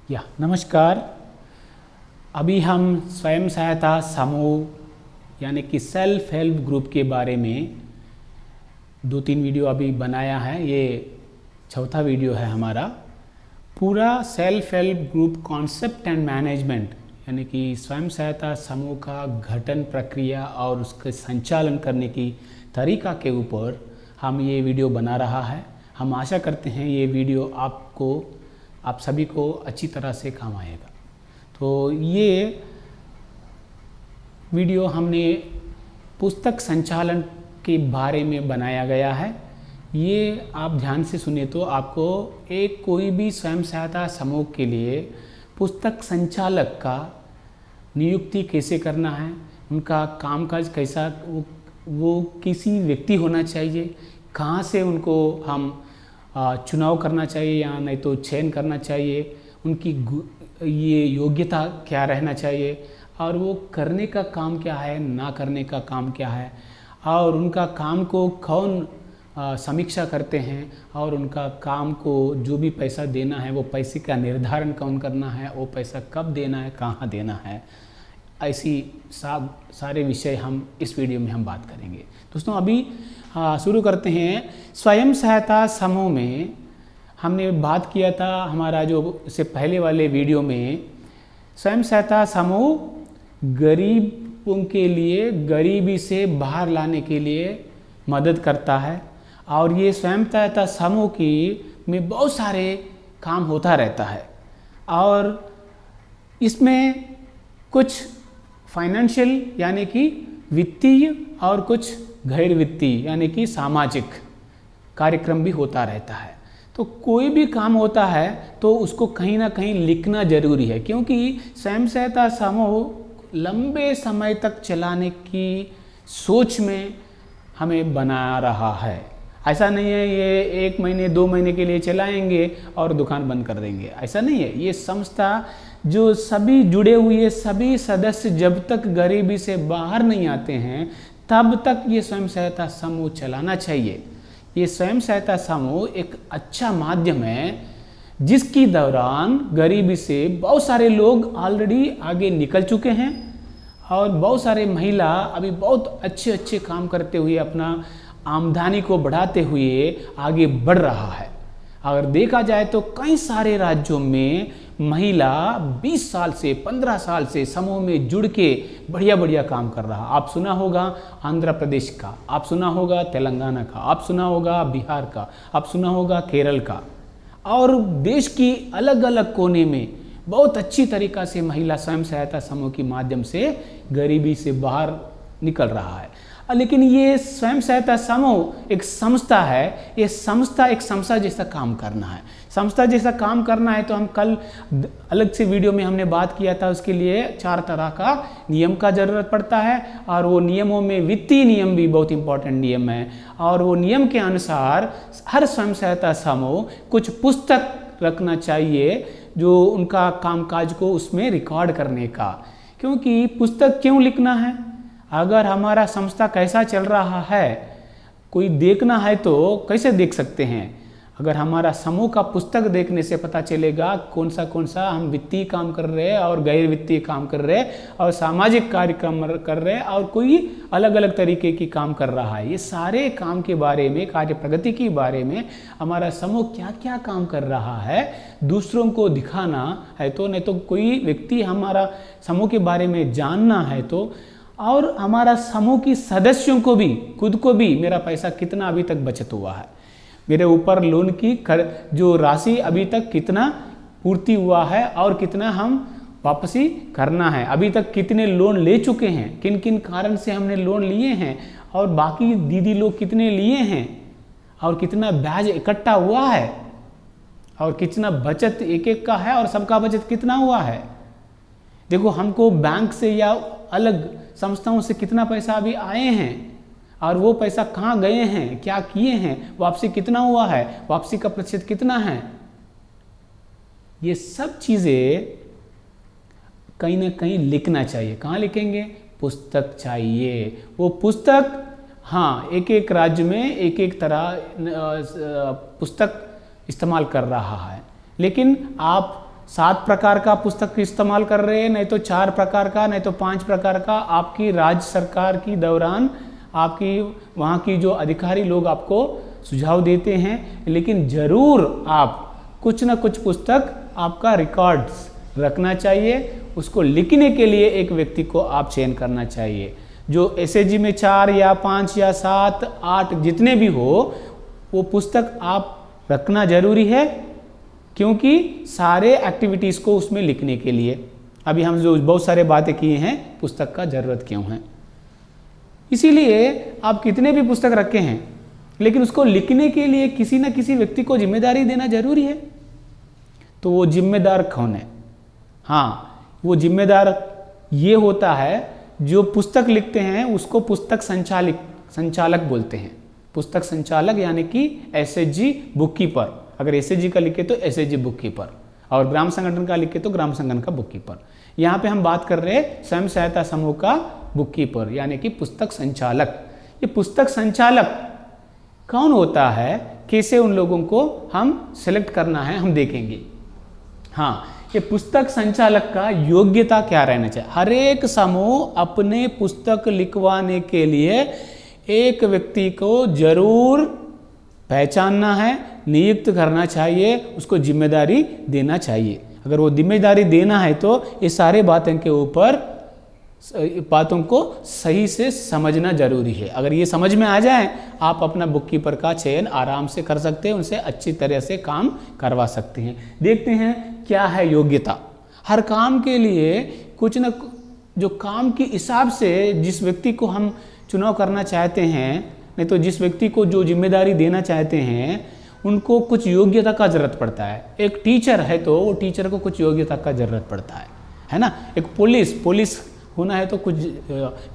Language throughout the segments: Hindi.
नमस्कार। अभी हम स्वयं सहायता समूह यानी कि सेल्फ हेल्प ग्रुप के बारे में 2-3 वीडियो अभी बनाया है। ये चौथा वीडियो है हमारा। पूरा self help group concept and management यानी कि स्वयं सहायता समूह का गठन प्रक्रिया और उसके संचालन करने की तरीका के ऊपर हम ये वीडियो बना रहा है। हम आशा करते हैं ये वीडियो आप सभी को अच्छी तरह से काम आएगा। तो ये वीडियो हमने पुस्तक संचालन के बारे में बनाया गया है। ये आप ध्यान से सुने तो आपको कोई भी स्वयं सहायता समूह के लिए पुस्तक संचालक का नियुक्ति कैसे करना है, उनका कामकाज कैसा, वो किसी व्यक्ति होना चाहिए, कहाँ से उनको हम चुनाव करना चाहिए या नहीं तो चयन करना चाहिए, उनकी ये योग्यता क्या रहना चाहिए और वो करने का काम क्या है, ना करने का काम क्या है, और उनका काम को कौन समीक्षा करते हैं, और उनका काम को जो भी पैसा देना है वो पैसे का निर्धारण कौन करना है, वो पैसा कब देना है, कहाँ देना है, ऐसी सारे विषय हम इस वीडियो में हम बात करेंगे। दोस्तों अभी शुरू करते हैं। स्वयं सहायता समूह में हमने बात किया था हमारा जो इससे पहले वाले वीडियो में, स्वयं सहायता समूह गरीबों के लिए गरीबी से बाहर लाने के लिए मदद करता है। और ये स्वयं सहायता समूह में बहुत सारे काम होता रहता है और इसमें कुछ फाइनेंशियल यानी कि वित्तीय और कुछ गैर वित्तीय यानी कि सामाजिक कार्यक्रम भी होता रहता है। तो कोई भी काम होता है तो उसको कहीं ना कहीं लिखना जरूरी है, क्योंकि स्वयं सहायता समूह लंबे समय तक चलाने की सोच में हमें बना रहा है। ऐसा नहीं है ये 1 महीने 2 महीने के लिए चलाएंगे और दुकान बंद कर देंगे, ऐसा नहीं है। ये संस्था जो सभी जुड़े हुए सभी सदस्य जब तक गरीबी से बाहर नहीं आते हैं तब तक ये स्वयं सहायता समूह चलाना चाहिए। ये स्वयं सहायता समूह एक अच्छा माध्यम है जिसकी दौरान गरीबी से बहुत सारे लोग ऑलरेडी आगे निकल चुके हैं और बहुत सारे महिला अभी बहुत अच्छे अच्छे काम करते हुए अपना आमदनी को बढ़ाते हुए आगे बढ़ रहा है। अगर देखा जाए तो कई सारे राज्यों में महिला 20 साल से 15 साल से समूह में जुड़ के बढ़िया बढ़िया काम कर रहा। आप सुना होगा आंध्र प्रदेश का, आप सुना होगा तेलंगाना का, आप सुना होगा बिहार का, आप सुना होगा केरल का, और देश की अलग अलग कोने में बहुत अच्छी तरीक़ा से महिला स्वयं सहायता समूह के माध्यम से गरीबी से बाहर निकल रहा है। लेकिन ये स्वयं सहायता समूह एक संस्था है। ये संस्था एक संस्था जैसा काम करना है। संस्था जैसा काम करना है तो हम कल अलग से वीडियो में हमने बात किया था, उसके लिए 4 तरह का नियम का ज़रूरत पड़ता है और वो नियमों में वित्तीय नियम भी बहुत इंपॉर्टेंट नियम है। और वो नियम के अनुसार हर स्वयं सहायता समूह कुछ पुस्तक रखना चाहिए जो उनका कामकाज को उसमें रिकॉर्ड करने का। क्योंकि पुस्तक क्यों लिखना है? अगर हमारा संस्था कैसा चल रहा है कोई देखना है तो कैसे देख सकते हैं? अगर हमारा समूह का पुस्तक देखने से पता चलेगा कौन सा हम वित्तीय काम कर रहे हैं और गैर वित्तीय काम कर रहे हैं और सामाजिक कार्यक्रम कर रहे हैं और कोई अलग अलग तरीके की काम कर रहा है। ये सारे काम के बारे में, कार्य प्रगति के बारे में हमारा समूह क्या क्या काम कर रहा है दूसरों को दिखाना है तो, नहीं तो कोई व्यक्ति हमारा समूह के बारे में जानना है तो, और हमारा समूह की सदस्यों को भी, खुद को भी, मेरा पैसा कितना अभी तक बचत हुआ है, मेरे ऊपर लोन की जो राशि अभी तक कितना पूर्ति हुआ है और कितना हम वापसी करना है, अभी तक कितने लोन ले चुके हैं, किन किन कारण से हमने लोन लिए हैं, और बाकी दीदी लोग कितने लिए हैं, और कितना ब्याज इकट्ठा हुआ है, और कितना बचत एक एक का है, और सबका बचत कितना हुआ है। देखो हमको बैंक से या अलग संस्थाओं से कितना पैसा अभी आए हैं और वो पैसा कहाँ गए हैं, क्या किए हैं, वापसी कितना हुआ है, वापसी का प्रतिशत कितना है। ये सब चीज़ें कहीं ना कहीं लिखना चाहिए। कहाँ लिखेंगे? पुस्तक चाहिए। वो पुस्तक हाँ एक एक राज्य में एक एक तरह पुस्तक इस्तेमाल कर रहा है, लेकिन आप 7 प्रकार का पुस्तक इस्तेमाल कर रहे हैं, नहीं तो 4 प्रकार का, नहीं तो 5 प्रकार का। आपकी राज्य सरकार की दौरान आपकी वहाँ की जो अधिकारी लोग आपको सुझाव देते हैं, लेकिन ज़रूर आप कुछ ना कुछ पुस्तक आपका रिकॉर्ड्स रखना चाहिए। उसको लिखने के लिए एक व्यक्ति को आप चयन करना चाहिए जो एसएचजी में 4 या 5 या 7, 8 जितने भी हो, वो पुस्तक आप रखना जरूरी है, क्योंकि सारे एक्टिविटीज़ को उसमें लिखने के लिए। अभी हम जो बहुत सारे बातें किए हैं, पुस्तक का ज़रूरत क्यों है। इसीलिए आप कितने भी पुस्तक रखे हैं, लेकिन उसको लिखने के लिए किसी न किसी व्यक्ति को जिम्मेदारी देना जरूरी है। तो वो जिम्मेदार कौन है? हाँ, वो जिम्मेदार ये होता है जो पुस्तक लिखते हैं उसको पुस्तक संचालक बोलते हैं। पुस्तक संचालक यानी कि एसएचजी बुक कीपर। अगर एसएचजी का लिखे तो एसएचजी बुक कीपर, और ग्राम संगठन का लिखे तो ग्राम संगठन का बुक कीपर। यहाँ पे हम बात कर रहे हैं स्वयं सहायता समूह का बुक कीपर यानी कि पुस्तक संचालक। ये पुस्तक संचालक कौन होता है, कैसे उन लोगों को हम सेलेक्ट करना है, हम देखेंगे। हाँ, ये पुस्तक संचालक का योग्यता क्या रहना चाहिए। हर एक समूह अपने पुस्तक लिखवाने के लिए एक व्यक्ति को जरूर पहचानना है, नियुक्त करना चाहिए, उसको जिम्मेदारी देना चाहिए। अगर वो जिम्मेदारी देना है तो ये सारे बातों के ऊपर बातों को सही से समझना जरूरी है। अगर ये समझ में आ जाए, आप अपना बुक कीपर का चयन आराम से कर सकते हैं, उनसे अच्छी तरह से काम करवा सकते हैं। देखते हैं क्या है योग्यता। हर काम के लिए कुछ न जो काम के हिसाब से जिस व्यक्ति को हम चुनाव करना चाहते हैं, नहीं तो जिस व्यक्ति को जो जिम्मेदारी देना चाहते हैं, उनको कुछ योग्यता का जरूरत पड़ता है। एक टीचर है तो वो टीचर को कुछ योग्यता का जरूरत पड़ता है ना। एक पुलिस होना है तो कुछ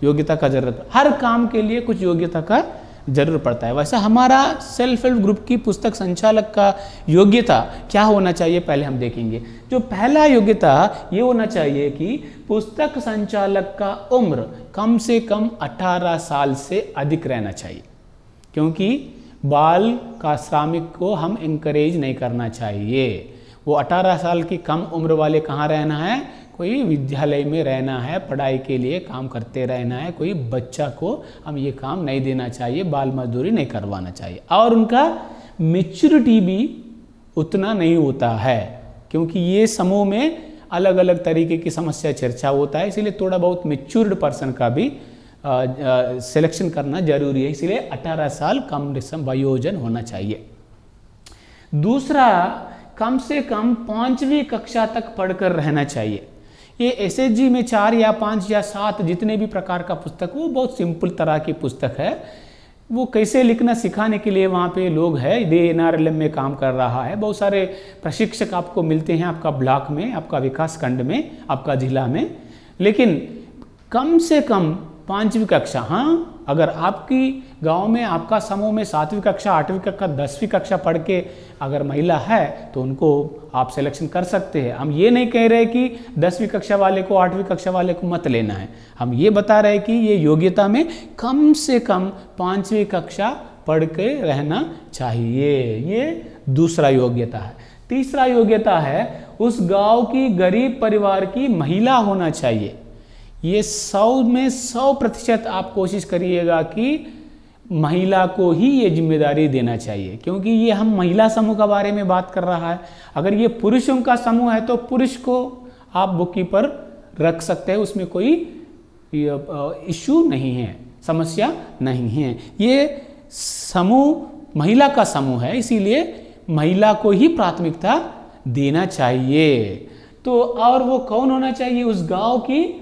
योग्यता का जरूरत, हर काम के लिए कुछ योग्यता का जरूर पड़ता है। वैसा हमारा सेल्फ हेल्प ग्रुप की पुस्तक संचालक का योग्यता क्या होना चाहिए, पहले हम देखेंगे। जो पहला योग्यता ये होना चाहिए कि पुस्तक संचालक का उम्र कम से कम 18 साल से अधिक रहना चाहिए, क्योंकि बाल का श्रमिक को हम इंकरेज नहीं करना चाहिए। वो 18 साल की कम उम्र वाले कहाँ रहना है, कोई विद्यालय में रहना है, पढ़ाई के लिए काम करते रहना है। कोई बच्चा को हम ये काम नहीं देना चाहिए, बाल मजदूरी नहीं करवाना चाहिए। और उनका मैच्योरिटी भी उतना नहीं होता है, क्योंकि ये समूह में अलग अलग तरीके की समस्या चर्चा होता है, इसलिए थोड़ा बहुत मैच्योर्ड पर्सन का भी सिलेक्शन करना जरूरी है। इसलिए 18 साल कम वयोजन होना चाहिए। दूसरा, कम से कम 5वीं कक्षा तक पढ़कर रहना चाहिए। ये एसएचजी में 4 या 5 या 7 जितने भी प्रकार का पुस्तक, वो बहुत सिंपल तरह की पुस्तक है। वो कैसे लिखना सिखाने के लिए वहाँ पे लोग हैं, एनआरएलएम में काम कर रहा है। बहुत सारे प्रशिक्षक आपको मिलते हैं आपका ब्लॉक में, आपका विकास खंड में, आपका जिला में। लेकिन कम से कम 5वीं कक्षा, हाँ, अगर आपकी गांव में आपका समूह में 7वीं कक्षा, 8वीं कक्षा, 10वीं कक्षा पढ़ के अगर महिला है तो उनको आप सिलेक्शन कर सकते हैं। हम ये नहीं कह रहे कि 10वीं कक्षा वाले को 8वीं कक्षा वाले को मत लेना है। हम ये बता रहे हैं कि ये योग्यता में कम से कम 5वीं कक्षा पढ़ के रहना चाहिए। ये दूसरा योग्यता है। तीसरा योग्यता है उस गाँव की गरीब परिवार की महिला होना चाहिए। ये 100 में 100% आप कोशिश करिएगा कि महिला को ही ये जिम्मेदारी देना चाहिए, क्योंकि ये हम महिला समूह के बारे में बात कर रहा है। अगर ये पुरुषों का समूह है तो पुरुष को आप बुक कीपर रख सकते हैं, उसमें कोई इश्यू नहीं है, समस्या नहीं है। ये समूह महिला का समूह है, इसीलिए महिला को ही प्राथमिकता देना चाहिए। तो और वो कौन होना चाहिए, उस गांव की,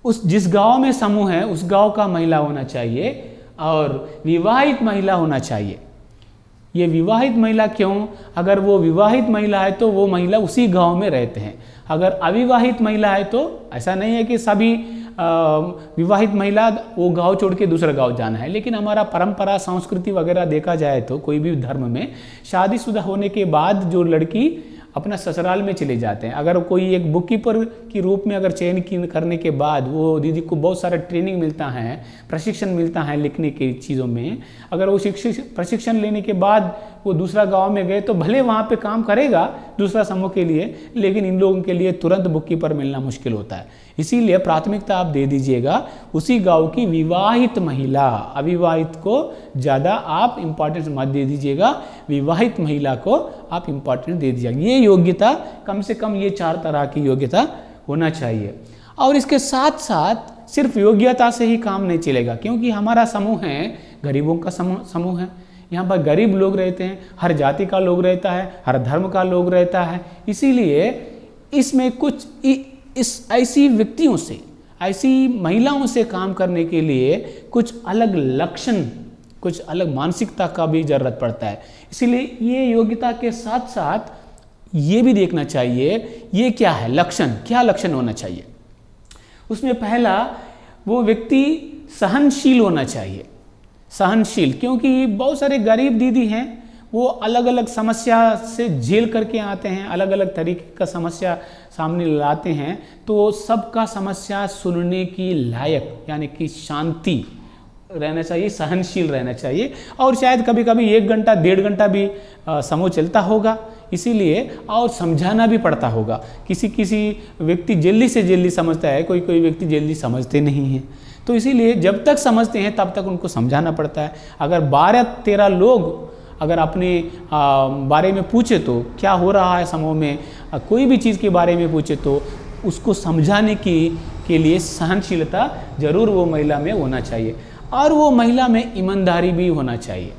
उस जिस गांव में समूह है उस गांव का महिला होना चाहिए, और विवाहित महिला होना चाहिए। ये विवाहित महिला क्यों? अगर वो विवाहित महिला है तो वो महिला उसी गांव में रहते हैं। अगर अविवाहित महिला है तो ऐसा नहीं है कि सभी विवाहित महिला वो गांव छोड़ के दूसरा गांव जाना है। लेकिन हमारा परंपरा, संस्कृति वगैरह देखा जाए तो कोई भी धर्म में शादीशुदा होने के बाद जो लड़की अपना ससुराल में चले जाते हैं, अगर कोई एक बुक कीपर के रूप में अगर चयन करने के बाद वो दीदी को बहुत सारा ट्रेनिंग मिलता है, प्रशिक्षण मिलता है लिखने की चीज़ों में, अगर वो प्रशिक्षण लेने के बाद वो दूसरा गांव में गए तो भले वहाँ पे काम करेगा दूसरा समूह के लिए, लेकिन इन लोगों के लिए तुरंत बुक कीपर मिलना मुश्किल होता है। इसीलिए प्राथमिकता आप दे दीजिएगा उसी गांव की विवाहित महिला, अविवाहित को ज़्यादा आप इम्पॉर्टेंस मत दे दीजिएगा, विवाहित महिला को आप इम्पॉर्टेंस दे दीजिएगा। ये योग्यता कम से कम ये 4 तरह की योग्यता होना चाहिए। और इसके साथ साथ सिर्फ योग्यता से ही काम नहीं चलेगा, क्योंकि हमारा समूह है गरीबों का समूह है। यहाँ पर गरीब लोग रहते हैं, हर जाति का लोग रहता है, हर धर्म का लोग रहता है। इसीलिए इसमें कुछ इस ऐसी व्यक्तियों से, ऐसी महिलाओं से काम करने के लिए कुछ अलग लक्षण, कुछ अलग मानसिकता का भी जरूरत पड़ता है। इसीलिए ये योग्यता के साथ साथ ये भी देखना चाहिए ये क्या है लक्षण, क्या लक्षण होना चाहिए। उसमें पहला, वो व्यक्ति सहनशील होना चाहिए। सहनशील, क्योंकि बहुत सारे गरीब दीदी हैं, वो अलग अलग समस्या से झेल करके आते हैं, अलग अलग तरीके का समस्या सामने लाते हैं, तो सबका समस्या सुनने की लायक यानी कि शांति रहना चाहिए, सहनशील रहना चाहिए। और शायद कभी कभी 1 घंटा 1.5 घंटा भी समूह चलता होगा, इसीलिए और समझाना भी पड़ता होगा। किसी व्यक्ति जल्दी से जल्दी समझता है, कोई व्यक्ति जल्दी समझते नहीं हैं, तो इसीलिए जब तक समझते हैं तब तक उनको समझाना पड़ता है। अगर 12-13 लोग अगर अपने बारे में पूछे तो क्या हो रहा है समूह में, कोई भी चीज़ के बारे में पूछे तो उसको समझाने के लिए सहनशीलता जरूर वो महिला में होना चाहिए। और वो महिला में ईमानदारी भी होना चाहिए,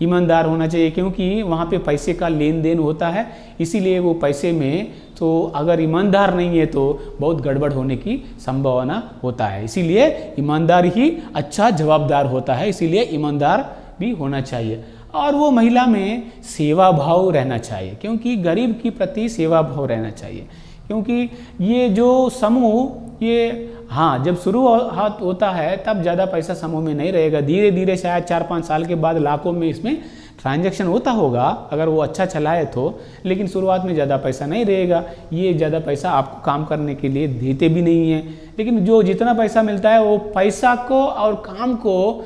ईमानदार होना चाहिए, क्योंकि वहाँ पे पैसे का लेन देन होता है। इसीलिए वो पैसे में तो अगर ईमानदार नहीं है तो बहुत गड़बड़ होने की संभावना होता है। इसीलिए ईमानदार ही अच्छा जवाबदार होता है, इसीलिए ईमानदार भी होना चाहिए। और वो महिला में सेवा भाव रहना चाहिए, क्योंकि गरीब के प्रति सेवा भाव रहना चाहिए। क्योंकि ये जो समूह ये हाँ जब शुरुआत होता है तब ज़्यादा पैसा समूह में नहीं रहेगा, धीरे धीरे शायद 4-5 साल के बाद लाखों में इसमें ट्रांजैक्शन होता होगा अगर वो अच्छा चलाए तो, लेकिन शुरुआत में ज़्यादा पैसा नहीं रहेगा। ये ज़्यादा पैसा आपको काम करने के लिए देते भी नहीं हैं, लेकिन जो जितना पैसा मिलता है वो पैसा को और काम को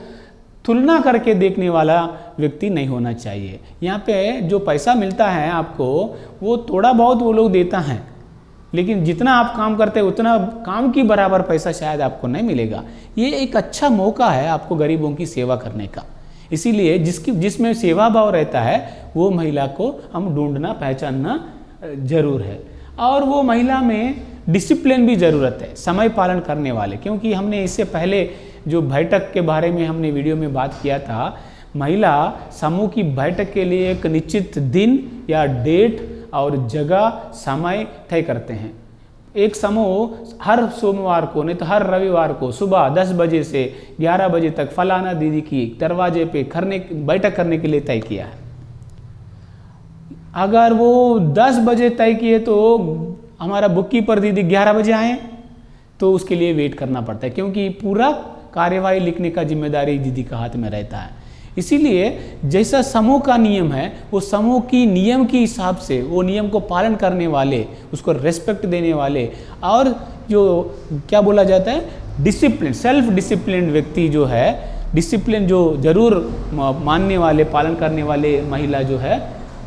तुलना करके देखने वाला व्यक्ति नहीं होना चाहिए। यहाँ पे जो पैसा मिलता है आपको वो थोड़ा बहुत वो लोग देता है, लेकिन जितना आप काम करते हैं उतना काम की बराबर पैसा शायद आपको नहीं मिलेगा। ये एक अच्छा मौका है आपको गरीबों की सेवा करने का। इसीलिए जिसमें सेवा भाव रहता है वो महिला को हम ढूंढना पहचानना जरूर है। और वो महिला में डिसिप्लिन भी ज़रूरत है, समय पालन करने वाले, क्योंकि हमने इससे पहले जो बैठक के बारे में हमने वीडियो में बात किया था, महिला समूह की बैठक के लिए एक निश्चित दिन या डेट और जगह समय तय करते हैं। एक समूह हर सोमवार को नहीं तो हर रविवार को सुबह 10 बजे से 11 बजे तक फलाना दीदी की दरवाजे पे बैठक करने के लिए तय किया है। अगर वो 10 बजे तय किए तो हमारा बुक कीपर दीदी 11 बजे आए तो उसके लिए वेट करना पड़ता है, क्योंकि पूरा कार्यवाही लिखने का जिम्मेदारी दीदी का हाथ में रहता है। इसीलिए जैसा समूह का नियम है वो समूह की नियम के हिसाब से वो नियम को पालन करने वाले, उसको रेस्पेक्ट देने वाले और जो क्या बोला जाता है डिसिप्लिन, सेल्फ डिसिप्लिन व्यक्ति जो है, डिसिप्लिन जो जरूर मानने वाले, पालन करने वाले महिला जो है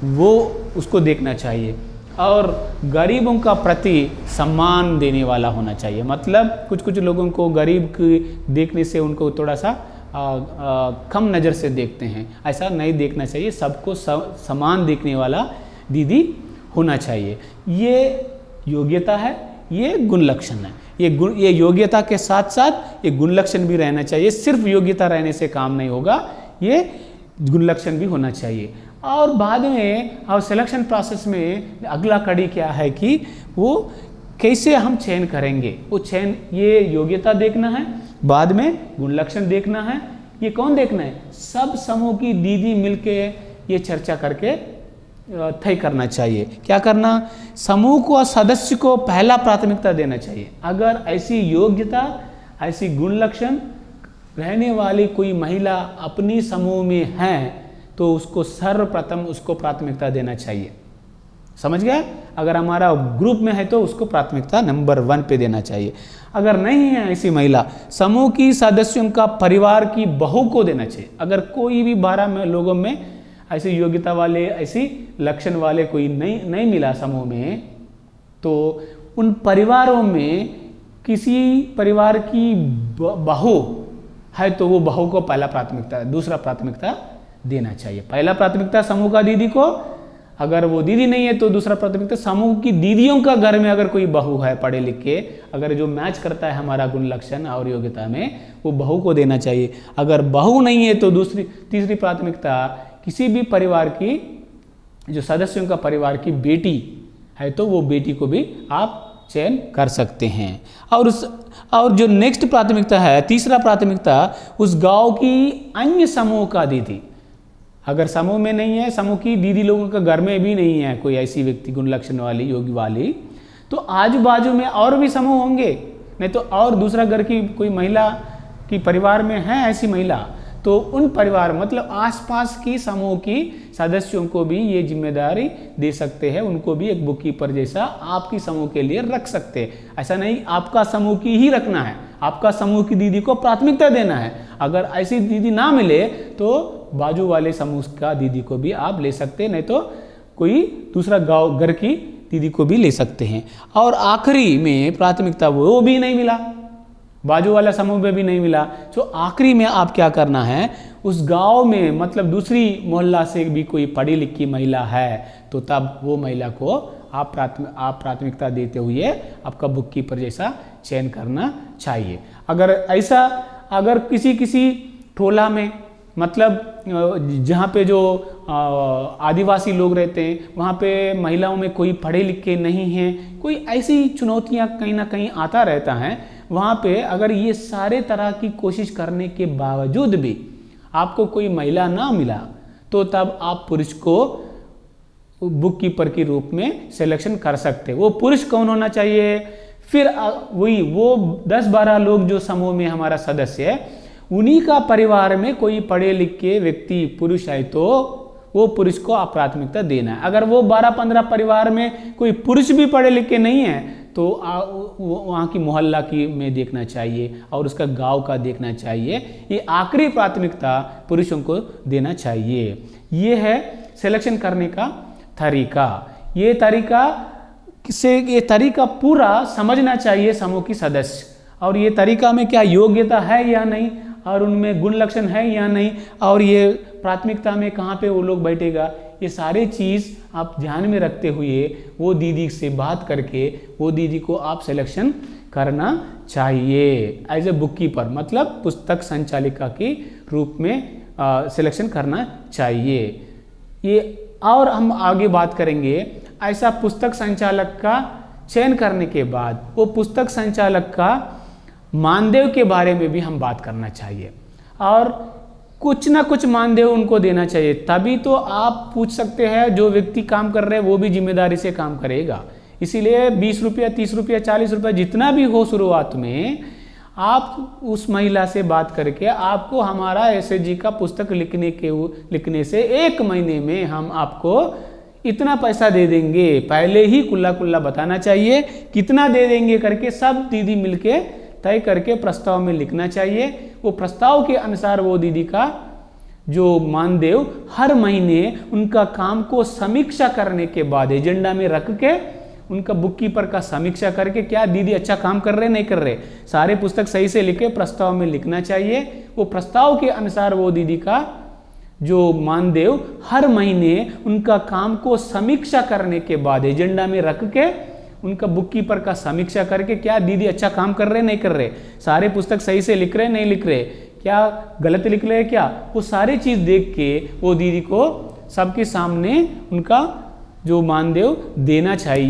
वो उसको देखना चाहिए। और गरीबों का प्रति सम्मान देने वाला होना चाहिए। मतलब कुछ लोगों को गरीब की देखने से उनको थोड़ा सा कम नज़र से देखते हैं, ऐसा नहीं देखना चाहिए। सबको समान देखने वाला दीदी होना चाहिए। ये योग्यता है, ये गुण लक्षण है। ये योग्यता के साथ साथ ये गुण लक्षण भी रहना चाहिए। सिर्फ योग्यता रहने से काम नहीं होगा, ये गुण लक्षण भी होना चाहिए। और बाद में और सिलेक्शन प्रोसेस में अगला कड़ी क्या है कि वो कैसे हम चयन करेंगे। वो चयन, ये योग्यता देखना है, बाद में गुण लक्षण देखना है। ये कौन देखना है? सब समूह की दीदी मिलके ये चर्चा करके तय करना चाहिए। क्या करना? समूह को सदस्य को पहला प्राथमिकता देना चाहिए। अगर ऐसी योग्यता, ऐसी गुण लक्षण रहने वाली कोई महिला अपनी समूह में है तो उसको सर्वप्रथम उसको प्राथमिकता देना चाहिए। समझ गया? अगर हमारा ग्रुप में है तो उसको प्राथमिकता नंबर 1 पे देना चाहिए। अगर नहीं है ऐसी महिला, समूह की सदस्यों का परिवार की बहू को देना चाहिए। अगर कोई भी 12 लोगों में ऐसी योग्यता वाले, ऐसी लक्षण वाले कोई नहीं मिला समूह में, तो उन परिवारों में किसी परिवार की बहू है तो वो बहू को पहला प्राथमिकता, दूसरा प्राथमिकता देना चाहिए। पहला प्राथमिकता समूह का दीदी को, अगर वो दीदी नहीं है तो दूसरा प्राथमिकता समूह की दीदियों का घर में अगर कोई बहू है पढ़े लिख के, अगर जो मैच करता है हमारा गुण लक्षण और योग्यता में, वो बहू को देना चाहिए। अगर बहू नहीं है तो तीसरी प्राथमिकता किसी भी परिवार की, जो सदस्यों का परिवार की बेटी है तो वो बेटी को भी आप चयन कर सकते हैं। और जो नेक्स्ट प्राथमिकता है, तीसरा प्राथमिकता, उस गांव की अन्य समूह का दीदी, अगर समूह में नहीं है, समूह की दीदी लोगों का घर में भी नहीं है कोई ऐसी व्यक्ति गुण लक्षण वाली, योग्य वाली, तो आजू बाजू में और भी समूह होंगे, नहीं तो और दूसरा घर की कोई महिला की परिवार में है ऐसी महिला, तो उन परिवार मतलब आसपास की समूह की सदस्यों को भी ये जिम्मेदारी दे सकते हैं, उनको भी एक बुक कीपर जैसा आपकी समूह के लिए रख सकते हैं। ऐसा नहीं आपका समूह की ही रखना है, आपका समूह की दीदी को प्राथमिकता देना है। अगर ऐसी दीदी ना मिले तो बाजू वाले समूह का दीदी को भी आप ले सकते हैं, नहीं तो कोई दूसरा गांव घर की दीदी को भी ले सकते हैं। और आखिरी में प्राथमिकता वो भी नहीं मिला, बाजू वाला समूह में भी नहीं मिला, तो आखिरी में आप क्या करना है, उस गांव में मतलब दूसरी मोहल्ला से भी कोई पढ़ी लिखी महिला है तो तब वो महिला को आप प्राथमिकता देते हुए आपका बुक कीपर जैसा चयन करना चाहिए। अगर किसी टोला में मतलब जहाँ पे जो आदिवासी लोग रहते हैं वहाँ पे महिलाओं में कोई पढ़े लिखे नहीं हैं, कोई ऐसी चुनौतियाँ कहीं ना कहीं आता रहता है, वहाँ पे अगर ये सारे तरह की कोशिश करने के बावजूद भी आपको कोई महिला ना मिला तो तब आप पुरुष को बुक कीपर के रूप में सिलेक्शन कर सकते हैं। वो पुरुष कौन होना चाहिए, फिर वही वो 10-12 लोग जो समूह में हमारा सदस्य है उन्हीं का परिवार में कोई पढ़े लिखे व्यक्ति पुरुष है तो वो पुरुष को आप प्राथमिकता देना है। अगर वो 12-15 परिवार में कोई पुरुष भी पढ़े लिखे नहीं है तो वहाँ की मोहल्ला की में देखना चाहिए और उसका गांव का देखना चाहिए। ये आखिरी प्राथमिकता पुरुषों को देना चाहिए। ये है सिलेक्शन करने का तरीका। ये तरीका पूरा समझना चाहिए समूह की सदस्य, और ये तरीका में क्या योग्यता है या नहीं, और उनमें गुण लक्षण है या नहीं, और ये प्राथमिकता में कहाँ पे वो लोग बैठेगा, ये सारे चीज़ आप ध्यान में रखते हुए वो दीदी से बात करके वो दीदी को आप सिलेक्शन करना चाहिए एज ए बुक कीपर, मतलब पुस्तक संचालिका के रूप में सिलेक्शन करना चाहिए। ये और हम आगे बात करेंगे ऐसा पुस्तक संचालक का चयन करने के बाद वो पुस्तक संचालक का मानदेय के बारे में भी हम बात करना चाहिए, और कुछ ना कुछ मानदेय उनको देना चाहिए। तभी तो आप पूछ सकते हैं जो व्यक्ति काम कर रहे हैं वो भी जिम्मेदारी से काम करेगा। इसीलिए 20 रुपया, 30 रुपया, 40 रुपया जितना भी हो शुरुआत में आप उस महिला से बात करके आपको हमारा एसएचजी का पुस्तक लिखने से 1 महीने में हम आपको इतना पैसा दे देंगे, पहले ही कुल्ला कुल्ला बताना चाहिए। कितना दे देंगे करके सब दीदी मिलके तय करके प्रस्ताव में लिखना चाहिए। वो प्रस्ताव के अनुसार वो दीदी का जो मानदेय हर महीने उनका काम को समीक्षा करने के बाद एजेंडा में रख के उनका बुक कीपर का समीक्षा करके क्या दीदी अच्छा काम कर रहे नहीं कर रहे, सारे पुस्तक सही से लिखे प्रस्ताव में लिखना चाहिए। वो प्रस्ताव के अनुसार वो दीदी का जो मानदेय हर महीने उनका काम को समीक्षा करने के बाद एजेंडा में रख के उनका बुक कीपर का समीक्षा करके क्या दीदी अच्छा काम कर रहे नहीं कर रहे, सारे पुस्तक सही से लिख रहे नहीं लिख रहे, क्या गलत लिख रहे क्या, वो सारी चीज़ देख के वो दीदी को सबके सामने उनका जो मानदेय देना चाहिए।